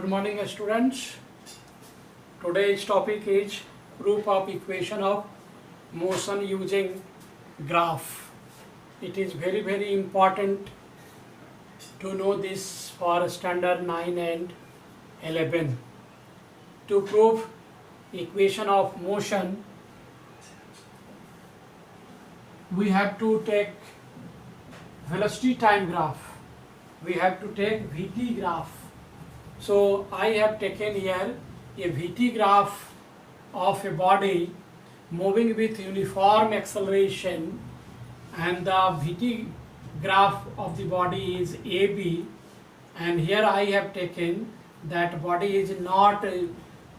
Good morning students. Today's topic is proof of equation of motion using graph. It is very important to know this for standard 9 and 11. To prove equation of motion, we have to take velocity time graph. We have to take VT graph. So I have taken here a VT graph of a body moving with uniform acceleration, and the VT graph of the body is AB, and here I have taken that body is not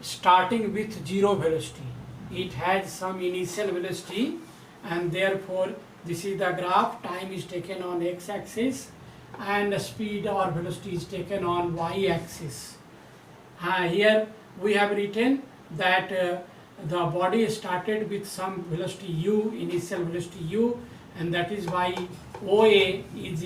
starting with zero velocity. It has some initial velocity, and therefore this is the graph. Time is taken on x-axis and speed or velocity is taken on y-axis. Here we have written that the body started with some velocity u, initial velocity u, and that is why OA is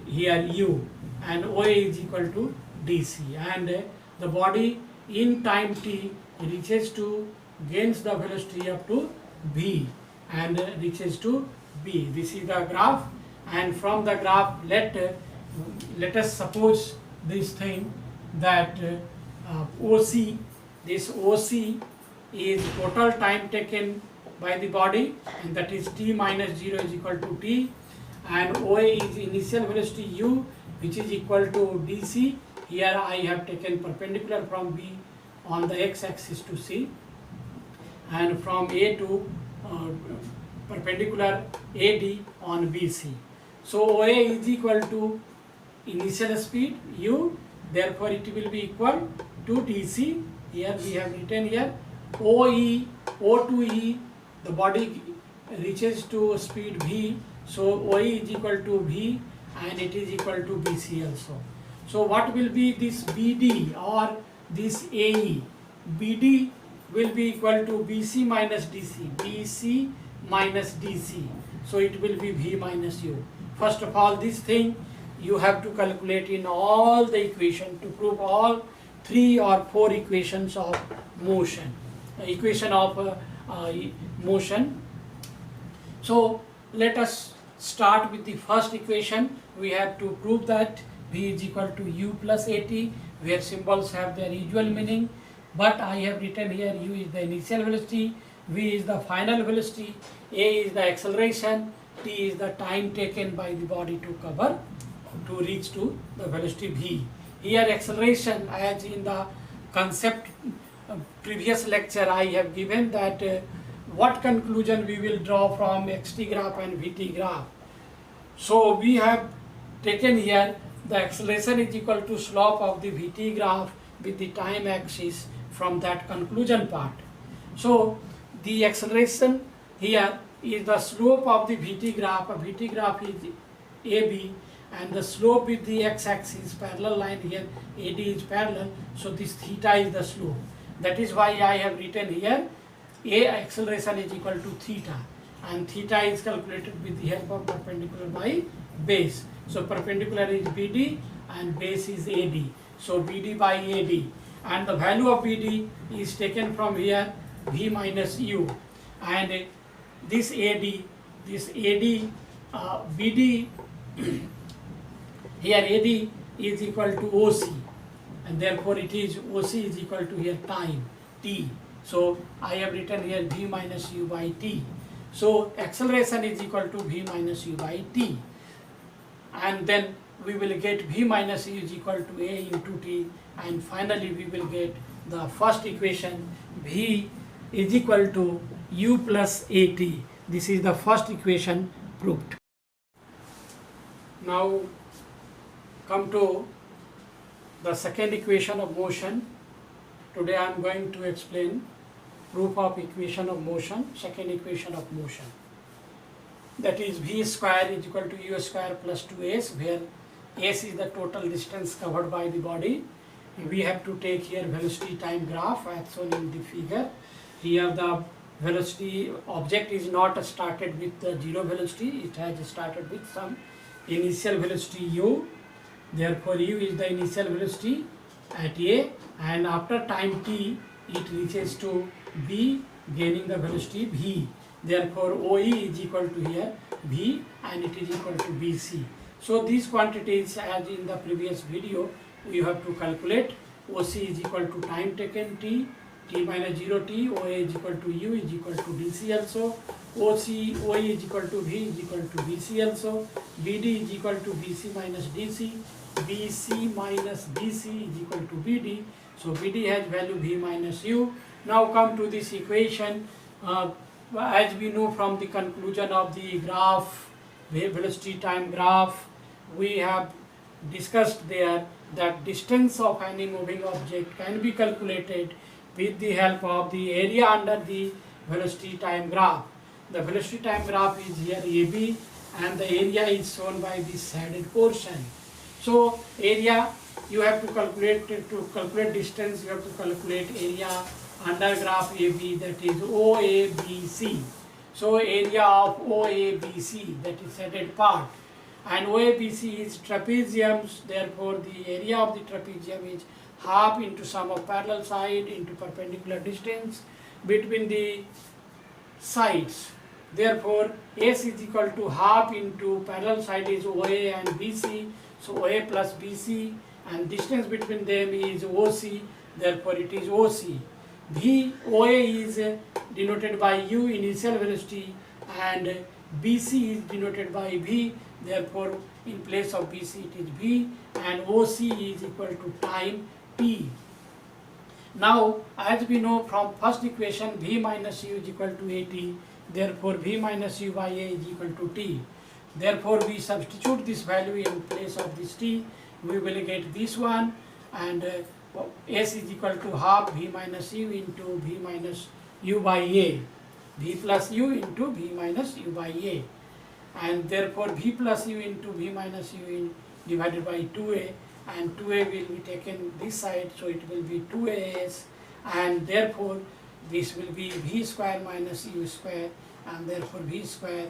here u, and OA is equal to dc, and the body in time t reaches to gains the velocity up to v and reaches to b. This is the graph, and from the graph let us suppose this thing that OC, this OC is total time taken by the body, and that is t minus 0 is equal to t, and OA is initial velocity u, which is equal to dc. Here I have taken perpendicular from B on the x-axis to C, and from A to perpendicular AD on BC. So OA is equal to initial speed u, therefore it will be equal to dc. Here we have written here OE, O2E, the body reaches to speed v, so OE is equal to v, and it is equal to bc also. So what will be this BD or this AE? BD will be equal to BC minus DC, BC minus DC. So it will be V minus U. First of all, this thing you have to calculate in all the equation to prove all 3 or 4 equations of motion, equation of motion. So let us start with the first equation. We have to prove that V is equal to U plus AT, where symbols have their usual meaning, but I have written here U is the initial velocity, V is the final velocity, A is the acceleration, T is the time taken by the body to cover to reach to the velocity V. Here acceleration, as in the concept previous lecture I have given that what conclusion we will draw from XT graph and VT graph. So we have taken here the acceleration is equal to slope of the VT graph with the time axis from that conclusion part. So the acceleration here is the slope of the VT graph. A VT graph is AB, and the slope with the x-axis parallel line here, AD is parallel, so this theta is the slope. That is why I have written here A acceleration is equal to theta, and theta is calculated with the help of perpendicular by base. So perpendicular is BD and base is AD. So BD by AD, and the value of BD is taken from here V minus U, and this AD, BD here AD is equal to OC, and therefore it is OC is equal to here time T. So I have written here V minus U by T. So acceleration is equal to V minus U by T, and then we will get V minus U is equal to A into T, and finally we will get the first equation V is equal to U plus AT. This is the first equation proved. Now come to the second equation of motion. Today I am going to explain proof of equation of motion, second equation of motion. That is V square is equal to U square plus 2S, where S is the total distance covered by the body. We have to take here velocity time graph as shown in the figure. Here the velocity object is not started with the zero velocity, it has started with some initial velocity u. Therefore u is the initial velocity at A, and after time t it reaches to B, gaining the velocity v. Therefore OE is equal to here v, and it is equal to BC. So these quantities, as in the previous video, you have to calculate. OC is equal to time taken t, t minus 0 t, OA is equal to u is equal to DC also, OE is equal to v is equal to BC also, BD is equal to BC minus DC, BC minus DC is equal to BD. So BD has value v minus u. Now come to this equation. As we know from the conclusion of the graph, velocity time graph, we have discussed there that distance of any moving object can be calculated with the help of the area under the velocity time graph. The velocity time graph is here AB, and the area is shown by this shaded portion. So area, you have to calculate distance, you have to calculate area under graph AB, that is OABC. So area of OABC, that is shaded part, and OABC is trapeziums, therefore the area of the trapezium is half into sum of parallel side into perpendicular distance between the sides. Therefore S is equal to half into parallel side is OA and BC, so OA plus BC, and distance between them is OC, therefore it is OC. OA is denoted by U, initial velocity, and BC is denoted by V, therefore in place of BC it is V, and OC is equal to time t. Now as we know from first equation, V minus U is equal to AT, therefore V minus U by A is equal to T. Therefore we substitute this value in place of this T, we will get this one, and S is equal to half V minus U into V minus U by A, V plus U into V minus U by A, and therefore V plus U into V minus U in divided by 2A, and 2A will be taken this side, so it will be 2AS, and therefore this will be V square minus U square, and therefore V square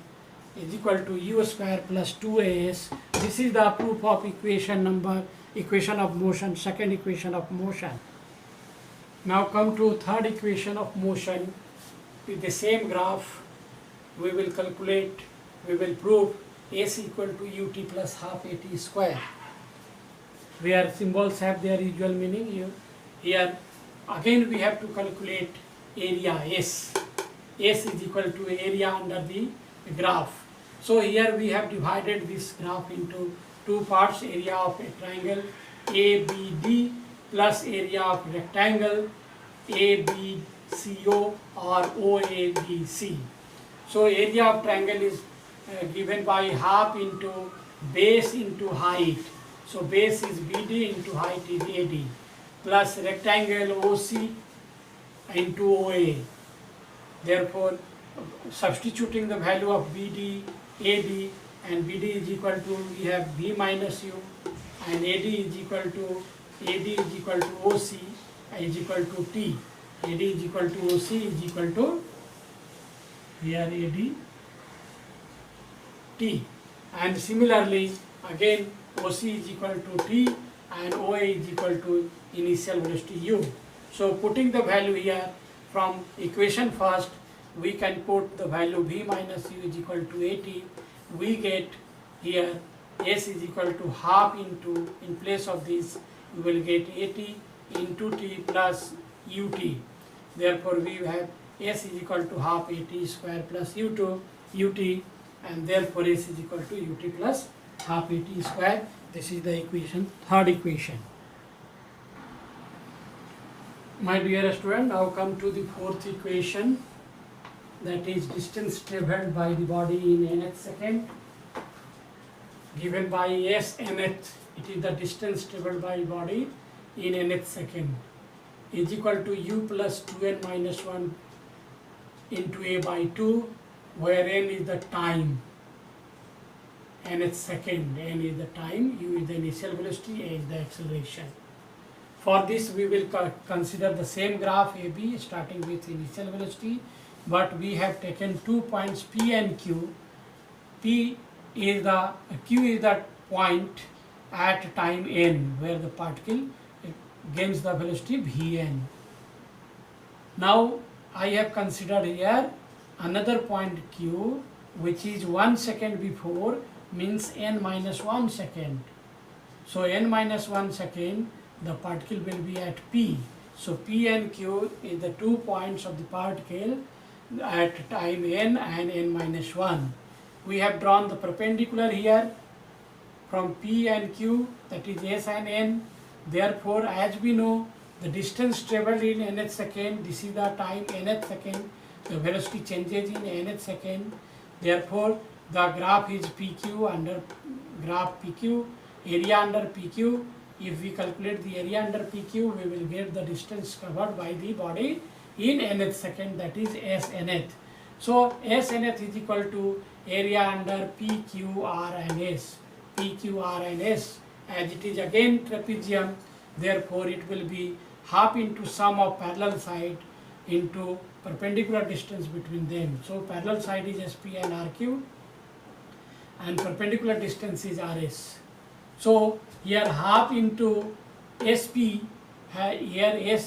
is equal to U square plus 2AS. This is the proof of equation of motion, second equation of motion. Now come to third equation of motion. With the same graph, we will prove S equal to ut plus half at square, where symbols have their usual meaning. Here again we have to calculate area S. S is equal to area under the graph. So here we have divided this graph into two parts, area of a triangle ABD plus area of rectangle ABCO or OABC. So area of triangle is given by half into base into height. So base is BD into height is AD, plus rectangle OC into OA. Therefore substituting the value of BD, AD, and BD is equal to, we have V minus U, and AD is equal to OC is equal to T. AD is equal to OC is equal to, here AD T, and similarly again OC is equal to T and OA is equal to initial velocity U. So putting the value here from equation first, we can put the value V minus U is equal to AT. We get here S is equal to half into, in place of this we will get AT into T plus UT. Therefore we have S is equal to half AT square plus UT, and therefore S is equal to UT plus half AT square. This is the equation, third equation. My dear student, now come to the fourth equation, that is distance traveled by the body in nth second, given by S nth. It is the distance traveled by body in nth second, is equal to U plus 2n minus 1 into A by 2, where n is the time, nth second, n is the time, U is the initial velocity, A is the acceleration. For this we will consider the same graph AB starting with initial velocity, but we have taken 2 points P and Q. Q is the point at time n where the particle gains the velocity Vn. Now I have considered here another point Q, which is 1 second before, means n minus 1 second. So n minus 1 second, the particle will be at P. So P and Q is the 2 points of the particle at time n and n minus 1. We have drawn the perpendicular here from P and Q, that is S and N. Therefore, as we know, the distance travelled in nth second, this is the time nth second, the velocity changes in nth second. Therefore, the graph is PQ under graph PQ, area under PQ. If we calculate the area under PQ, we will get the distance covered by the body in nth second, that is S nth. So S nth is equal to area under PQ, R and S. PQ, R and S, as it is again trapezium, therefore it will be half into sum of parallel side into perpendicular distance between them. So parallel side is SP and RQ and perpendicular distance is RS. So here half into SP, here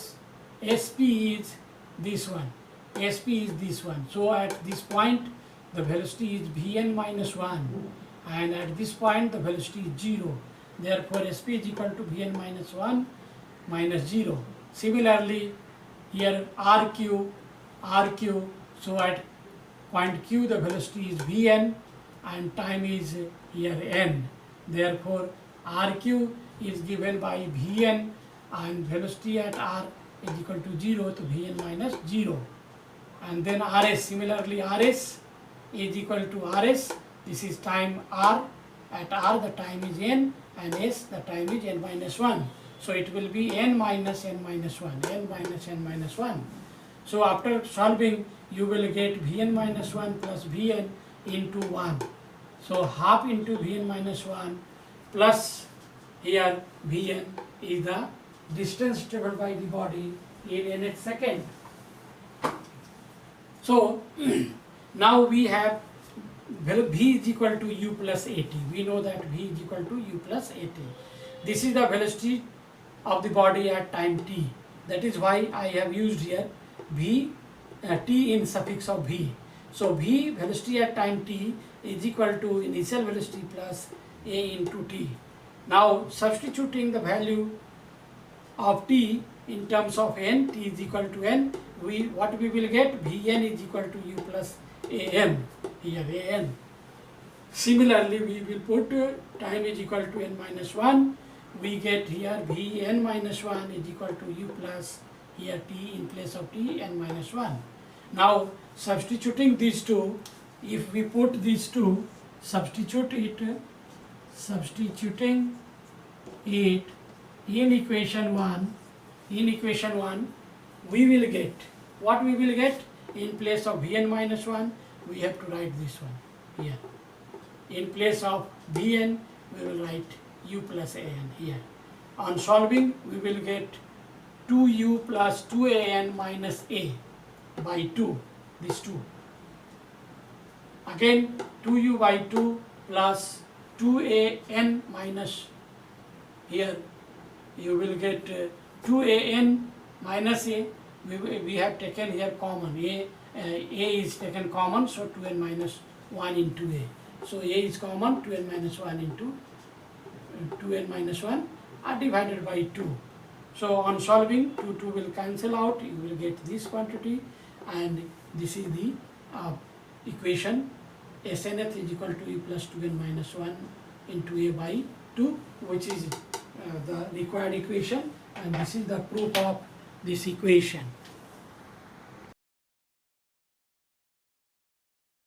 SP is this one, SP is this one. So at this point the velocity is Vn minus 1 and at this point the velocity is 0. Therefore SP is equal to Vn minus 1 minus 0. Similarly here RQ, so at point Q the velocity is Vn and time is here n. Therefore RQ is given by Vn and velocity at R is equal to 0, to Vn minus 0. And then RS, similarly RS is equal to RS, this is time R, at R the time is n and S the time is n minus 1. So it will be n minus n minus 1, n minus n minus 1. So after solving you will get Vn minus 1 plus Vn into 1. So half into Vn minus 1 plus here Vn is the distance travelled by the body in nth second. So now we have V is equal to U plus AT. We know that V is equal to U plus AT. This is the velocity of the body at time t. That is why I have used here V, T in suffix of V. So V, velocity at time t, is equal to initial velocity plus A into T. Now substituting the value of T in terms of n, T is equal to n, what we will get? Vn is equal to U plus Am, here An. Similarly, we will put time is equal to n minus 1, we get here Vn minus 1 is equal to U plus here T in place of T n minus 1. Now substituting these two, if we put these two, substituting it in equation 1, we will get, what we will get? In place of Vn minus 1, we have to write this one here. In place of Vn, we will write U plus An here. On solving, we will get 2U plus 2An minus A by 2, these two. Again 2U by 2 plus 2An minus, here you will get 2An minus A. We have taken here common, A is taken common, so 2n minus 1 into A. So A is common, 2n minus 1 into 2n minus 1 are divided by 2. So on solving, 2 will cancel out, you will get this quantity, and this is the equation. Snth is equal to E plus 2n minus 1 into A by 2, which is the required equation, and this is the proof of this equation.